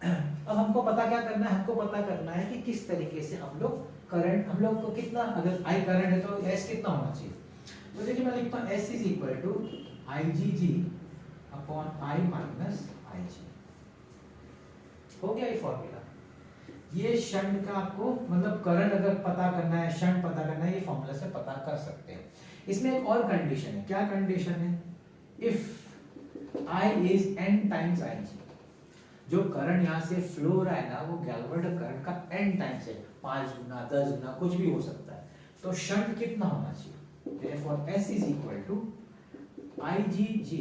अब हमको पता क्या करना है, हमको पता करना है कि किस तरीके से हम लोग करंट, हम लोग को कितना, अगर आई करंट है तो एस कितना होना चाहिए। तो देखिए मैं लिखता हूँ S is equal to I G G upon I minus I G. हो गया ये फॉर्मूला। ये शंट का आपको मतलब करंट अगर पता करना है, शंट पता करना है, ये फॉर्मूला से पता कर सकते हैं। इसमें एक और कंडीशन है। क्या कंडीशन है? If I is n times I G, जो करंट यहाँ से फ्लो हो रहा है ना, वो गैल्वेनिक करंट का n टाइम्स है, 5 गुना 10 गुना कुछ भी हो सकता है। तो शंट कितना होना चाहिए? therefore s is equal to IgG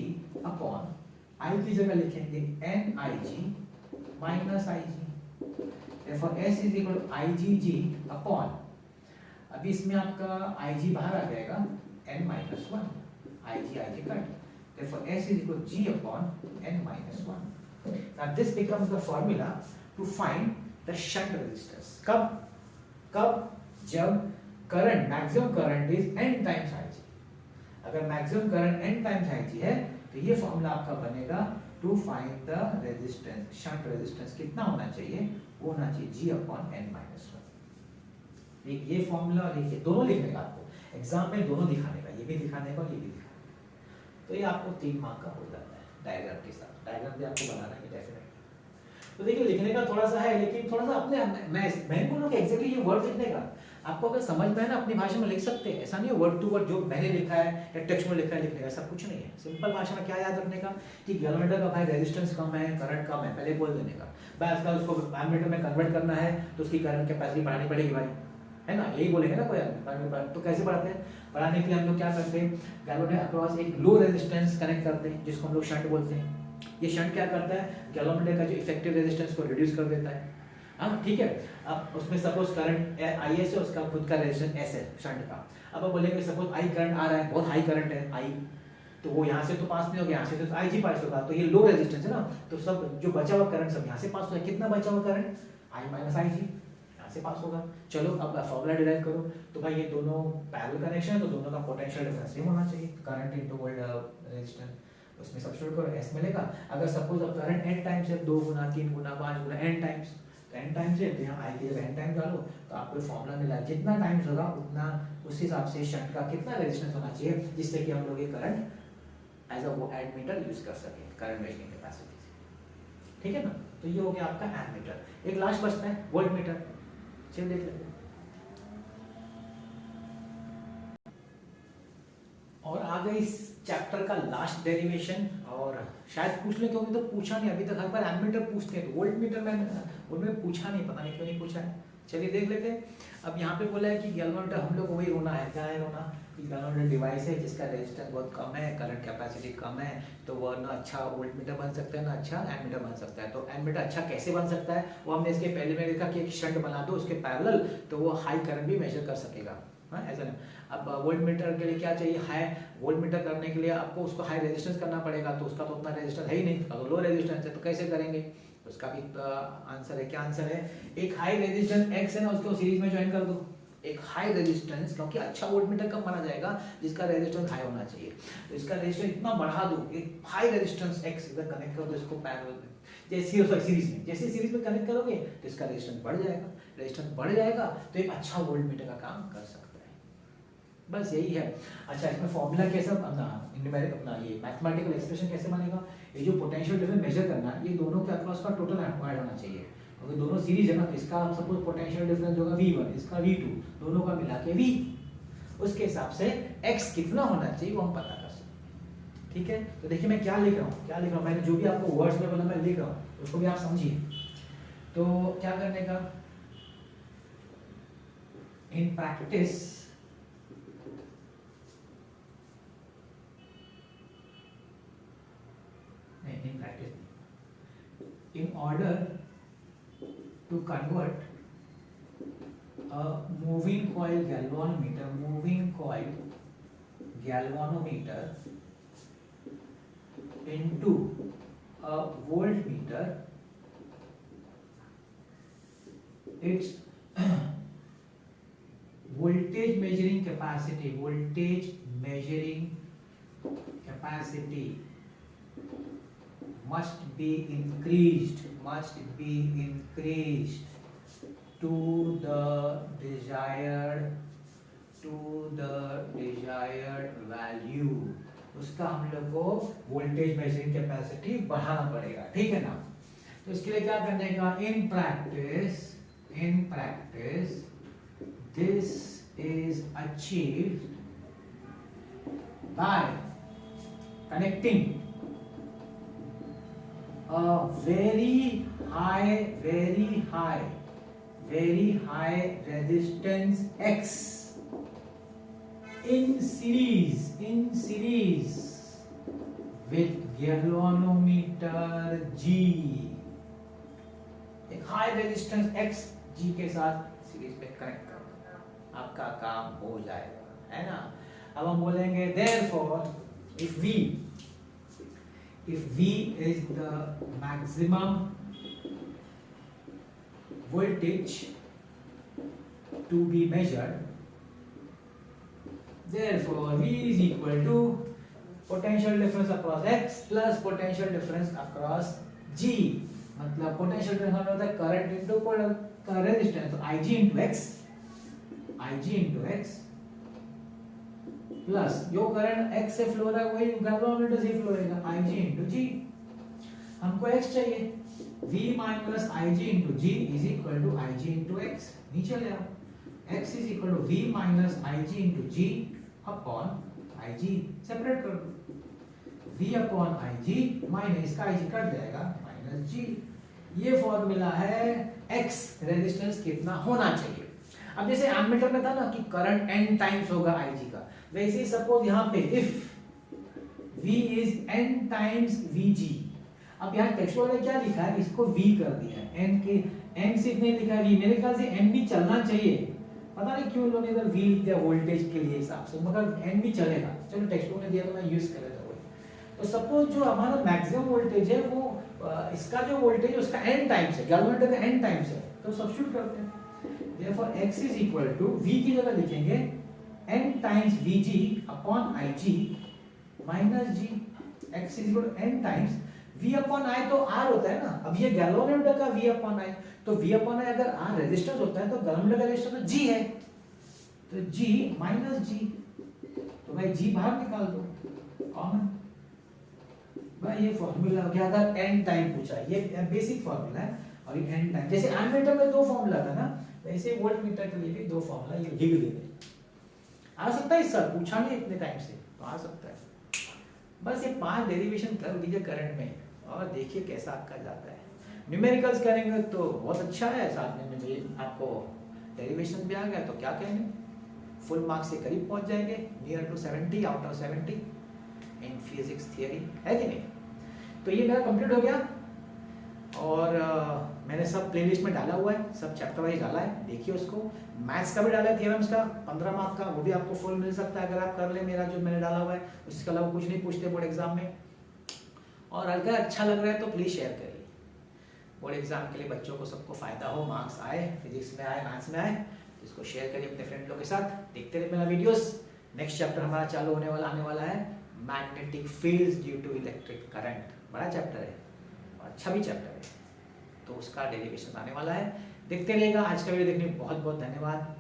upon I की जगह लिखेंगे NIG minus IG। therefore s is equal to IgG upon, अभी इसमें आपका IG बाहर आ जाएगा, n minus 1, IG cut. therefore s is equal to G upon n minus 1। now this becomes the formula to find the shunt resistance। कब जब current, maximum current is n times IG। अगर maximum current n times IG है तो ये formula आपका बनेगा to find the resistance, shunt resistance कितना होना चाहिए? वो होना चाहिए G upon n minus 1। ये फॉर्मूला और ये दोनों लिखने का, आपको एग्जाम में दोनों दिखाने का, ये भी दिखाने का और ये भी दिखाने का। तो ये आपको 3 मार्क का हो जाता है डायग्राम के साथ। डायग्राम भी आपको बनाना है डेफिनेटली। तो देखिए लिखने का थोड़ा सा है, लेकिन थोड़ा सा अपने मैं बोलूँ कि एग्जैक्टली ये वर्ड लिखने का आपको अगर समझ में है ना, अपनी भाषा में लिख सकते हैं। ऐसा नहीं है वर्ड टू वर्ड जो मैंने लिखा है या टेक्स्ट में लिखा है लिखने का, सब कुछ नहीं है। सिंपल भाषा में क्या याद रखने का कि गैल्वेमीटर का भाई रेजिस्टेंस कम है, करंट कम है, पहले बोल देने का। भाई आजकल उसको एमीटर में कन्वर्ट करना है तो उसकी करंट कैपेसिटी बढ़ानी पड़ेगी भाई, है ना, यही बोलेंगे ना कोई आदमी। तो कैसे बढ़ाते हैं? बढ़ाने के लिए हम लोग क्या करते हैं, गैल्वेमीटर अक्रॉस एक लो रेजिस्टेंस कनेक्ट करते हैं जिसको हम लोग शंट बोलते हैं। ये शंट क्या करता है? गैल्वेमीटर का जो इफेक्टिव रेजिस्टेंस को रिड्यूस कर देता है। हाँ ठीक है। अब उसमें सपोज करंट आई एस है, उसका खुद का रेजिस्टेंस एस है शंट का। अब बोलेंगे सपोज आई करंट आ रहा है, बहुत हाई करंट है आई, तो वो यहाँ से तो पास नहीं होगा, यहाँ से तो आई जी पास होगा, तो ये लो रेजिस्टेंस है ना, तो सब जो बचा हुआ करंट सब यहाँ से पास होगा। कितना बचा हुआ करंट? आई माइनस आई जी यहाँ से पास होगा। चलो अब फॉर्मूला डिराइव करो, तो भाई ये दोनों पैरेलल कनेक्शन है तो दोनों का पोटेंशियल डिफरेंस सेम होना चाहिए, करंट इनटू वोल्ट रेजिस्टेंस। उसमें सब्स्टिट्यूट करो, एस मिलेगा। अगर सपोज अब करंट n टाइम्स है, 2 गुना 3 गुना 5 गुना n टाइम्स, तो n टाइम्स है तो यहाँ i की जगह n टाइम्स डालो तो आपको फॉर्मूला मिला। जितना टाइम्स होगा उतना उस हिसाब से शंट का कितना रेजिस्टेंस होना चाहिए जिससे कि हम लोग ये करंट एज अ एडमीटर यूज कर सके करंट मेजरिंग कैपेसिटी से। ठीक है ना, तो ये हो गया आपका एडमीटर। एक लास्ट बचता है वोल्टमीटर, चलिए देख लेते हैं। और आ गई इस चैप्टर का लास्ट डेरिवेशन, और शायद पूछ ले क्योंकि तो पूछा नहीं अभी तक। हर बार एमीटर पूछते हैं, तो वोल्ट मीटर में उनमें पूछा नहीं, पता नहीं क्यों नहीं पूछा है। चलिए देख लेते हैं। अब यहाँ पे बोला है कि गैल्वेमीटर हम लोग को वही रोना है, क्या है रोना कि गैल्वेमीटर डिवाइस है जिसका रेजिस्टेंस बहुत कम है, करंट कैपेसिटी कम है, तो वो ना अच्छा वोल्ट मीटर बन सकता है ना अच्छा एमीटर बन सकता है। तो एमीटर अच्छा कैसे बन सकता है वो हमने इसके पहले में देखा कि एक शंट बना दो उसके पैरेलल, तो वो हाई करंट भी मेजर कर सकेगा। ऐसा नहीं। अब वोल्ट मीटर के लिए क्या चाहिए? हाई वोल्ट मीटर करने के लिए आपको उसको हाई रेजिस्टेंस करना पड़ेगा, तो उसका तो उतना रेजिस्टेंस है ही नहीं, तो लो रेजिस्टेंस है तो कैसे करेंगे? उसका भी आंसर है, क्या आंसर है? एक हाई रेजिस्टेंस एक्स है ना, उसको सीरीज में ज्वाइन कर दो। एक हाई रेजिस्टेंस, क्योंकि अच्छा वोल्ट मीटर कब माना जाएगा? जिसका रेजिस्टेंस हाई होना चाहिए, तो इसका रेजिस्टेंस इतना बढ़ा दो, एक हाई रेजिस्टेंस एक्स इधर कनेक्ट कर दो इसको पैरेलल में, जैसे सीरीज में, जैसे सीरीज में कनेक्ट करोगे तो इसका रेजिस्टेंस बढ़ जाएगा। रेजिस्टेंस बढ़ जाएगा तो एक अच्छा वोल्ट मीटर का काम कर सकता है। बस यही है। अच्छा इसमें फॉर्मूला कैसे न्यूमेरिक अपना ये मैथमेटिकल एक्सप्रेशन कैसे बनेगा? ये जो पोटेंशियल डिफरेंस मेजर करना है, ये दोनों के अक्रॉस का टोटल ऐड होना चाहिए, क्योंकि दोनों सीरीज है ना, तो इसका सपोज पोटेंशियल डिफरेंस होगा V1, इसका V2, दोनों का मिला के V, उसके हिसाब से x कितना होना चाहिए वो हम पता कर सकते हैं। ठीक है, तो देखिए मैं क्या लिख रहा हूँ, मैंने जो भी आपको वर्ड्स में बोला मैं लिख रहा हूँ, उसको भी आप समझिए। तो क्या करने का, in practice in order to convert a moving coil galvanometer into a voltmeter, its voltage measuring capacity must be increased to the desired value, उसका हम लोग को वोल्टेज मेजरिंग कैपेसिटी बढ़ाना पड़ेगा, ठीक है ना। तो इसके लिए क्या करने का, in practice this is achieved by connecting a very high resistance X in series with galvanometer G, एक हाई रेजिस्टेंस X G के साथ सीरीज में कनेक्ट करो, आपका काम हो जाएगा, है ना। अब हम बोलेंगे therefore if V is the maximum voltage to be measured, therefore V is equal to potential difference across X plus potential difference across G, मतलब potential difference होता है current into resistance, तो IG into X प्लस जो current x से flow हो रहा है वही गैल्वेनोमीटर से फ्लो होगा, Ig into G। हमको x चाहिए, V minus Ig into G is equal to Ig into X, नीचे ले आओ, x is equal to V minus Ig into G upon Ig, separate कर दो, V upon Ig माइनस इसका Ig cut जाएगा minus G। ये formula है x resistance कितना होना चाहिए। अब जैसे एमीटर में था ना कि करंट n टाइम्स होगा Ig का, वैसे ही सपोज यहाँ पे if V is n times Vg, अब यहाँ टेक्सचुअल में क्या लिखा है, इसको V कर दिया है, n के n से इतने लिखा है V, मेरे ख्याल से n भी चलना चाहिए, पता नहीं क्यों इन्होंने इधर V दिया वोल्टेज के लिए हिसाब से, मगर n भी चलेगा, चलो टेक्सचुअल में दिया तो मैं यूज कर लेता हूँ। तो सपोज जो हमारा मैक्सिमम वोल्टेज है वो इसका जो वोल्टेज है उसका n टाइम्स है, गैल्वेनोमीटर का n टाइम्स है, तो सब्स्टिट्यूट करते हैं, therefore x is equal to V की जगह लिखेंगे n times Vg upon Ig minus G, x is equal to n times V upon I, तो R होता है ना, अब ये गैल्वेनोमीटर का V upon I, तो V upon I अगर R रेजिस्टेंस होता है तो गैल्वेनोमीटर का रेजिस्टेंस तो G है, तो G minus G, तो भाई G बाहर निकाल दो कॉमन, भाई ये फॉर्मूला हो गया, अगर n टाइम पूछा, ये बेसिक फॉर्मूला है, और ये n टाइम, जैसे एमीटर में दो फॉर्मूला था ना, वैसे वोल्टमीटर के लिए भी दो फॉर्मूला ये लिख देते, आ सकता है सर, पूछा नहीं इतने टाइम से, तो आ सकता है। बस ये 5 डेरिवेशन कर लीजिए करंट में और देखिए कैसा आपका जाता है। न्यूमेरिकल्स करेंगे तो बहुत अच्छा है, साथ में आपको डेरिवेशन भी आ गया तो क्या कहेंगे, फुल मार्क्स से करीब पहुंच जाएंगे, near to 70 out of 70 in physics theory, है कि नहीं। तो ये मेरा कंप्लीट हो गया, और मैंने सब प्लेलिस्ट में डाला हुआ है, सब चैप्टर वाइज डाला है, देखिए उसको। मैथ्स का भी डाला है, थ्योरम्स का 15 मार्क का, वो भी आपको फुल मिल सकता है अगर आप कर ले मेरा जो मैंने डाला हुआ है, उसके अलावा कुछ नहीं पूछते बोर्ड एग्जाम में। और अगर अच्छा लग रहा है तो प्लीज़ शेयर करिए, बोर्ड एग्जाम के लिए बच्चों को सबको फायदा हो, मार्क्स आए, फिजिक्स में आए, मैथ्स में आए, तो इसको शेयर करिए अपने फ्रेंड लोग के साथ। देखते रहिए मेरा वीडियोस। नेक्स्ट चैप्टर हमारा चालू आने वाला है magnetic fields due to electric current, बड़ा चैप्टर है और अच्छा भी चैप्टर है, तो उसका डेरिवेशन आने वाला है, देखते रहिएगा। आज का वीडियो देखने में बहुत बहुत धन्यवाद।